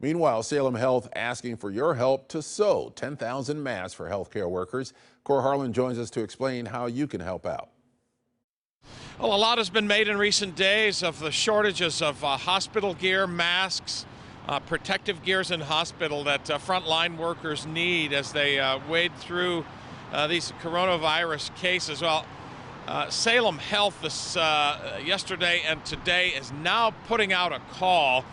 Meanwhile, Salem Health asking for your help to sew 10,000 masks for healthcare workers. Cor Harlan joins us to explain how you can help out. Well, a lot has been made in recent days of the shortages of hospital gear, masks, protective gears in hospital that frontline workers need as they wade through these coronavirus cases. Well, Salem Health yesterday and today is now putting out a call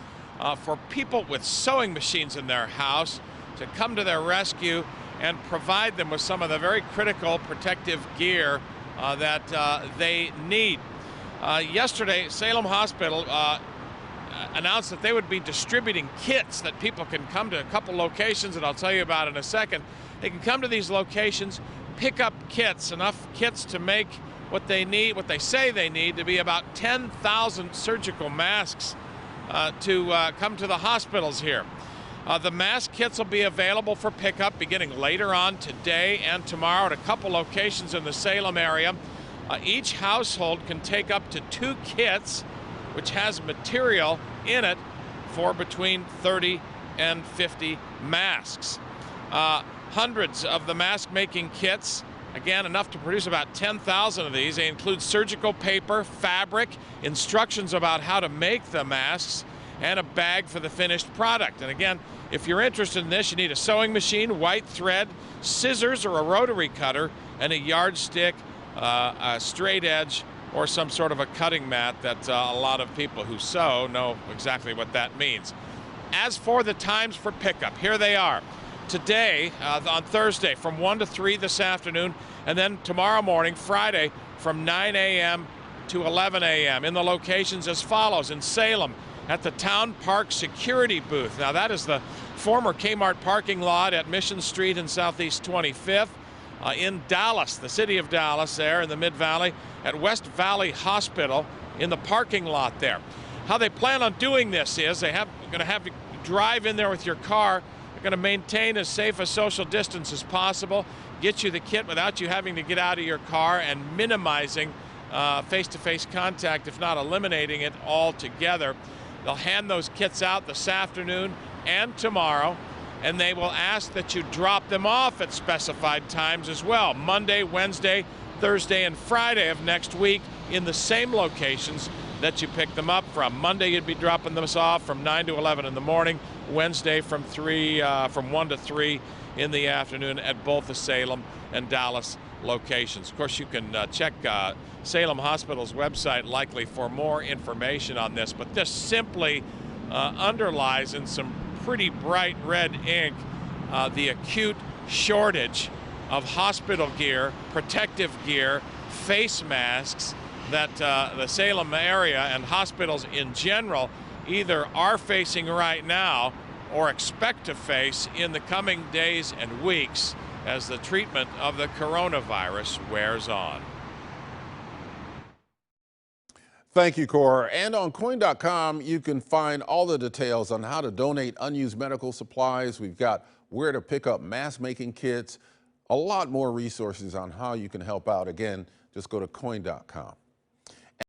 for people with sewing machines in their house to come to their rescue and provide them with some of the very critical protective gear that they need. Yesterday, Salem Hospital announced that they would be distributing kits that people can come to a couple locations, and I'll tell you about in a second. They can come to these locations, pick up kits, enough kits to make what they need, what they say they need to be about 10,000 surgical masks to come to the hospitals here. The mask kits will be available for pickup beginning later on today and tomorrow at a couple locations in the Salem area. Each household can take up to 2 kits, which has material in it for between 30 and 50 masks. Hundreds of the mask-making kits, again, enough to produce about 10,000 of these. They include surgical paper, fabric, instructions about how to make the masks, and a bag for the finished product. And again, if you're interested in this, you need a sewing machine, white thread, scissors or a rotary cutter, and a yardstick, a straight edge, or some sort of a cutting mat that a lot of people who sew know exactly what that means. As for the times for pickup, here they are. Today, on Thursday, from 1 to 3 this afternoon, and then tomorrow morning, Friday, from 9 a.m. to 11 a.m. in the locations as follows. In Salem, at the Town Park Security Booth. Now, that is the former Kmart parking lot at Mission Street and Southeast 25th. In Dallas, the city of Dallas, there in the Mid-Valley, at West Valley Hospital in the parking lot there. How they plan on doing this is they're going to have you drive in there with your car. They're going to maintain as safe a social distance as possible, get you the kit without you having to get out of your car, and minimizing face-to-face contact, if not eliminating it altogether. They'll hand those kits out this afternoon and tomorrow, and they will ask that you drop them off at specified times as well, Monday, Wednesday, Thursday, and Friday of next week in the same locations that you pick them up from. Monday, you'd be dropping them off from 9 to 11 in the morning, Wednesday from 1 to 3 in the afternoon at both the Salem and Dallas locations. Of course, you can check Salem Hospital's website likely for more information on this, but this simply underlies in some pretty bright red ink the acute shortage of hospital gear, protective gear, face masks that the Salem area and hospitals in general either are facing right now or expect to face in the coming days and weeks as the treatment of the coronavirus wears on. Thank you, Cor. And on coin.com, you can find all the details on how to donate unused medical supplies. We've got where to pick up mask-making kits, a lot more resources on how you can help out. Again, just go to coin.com.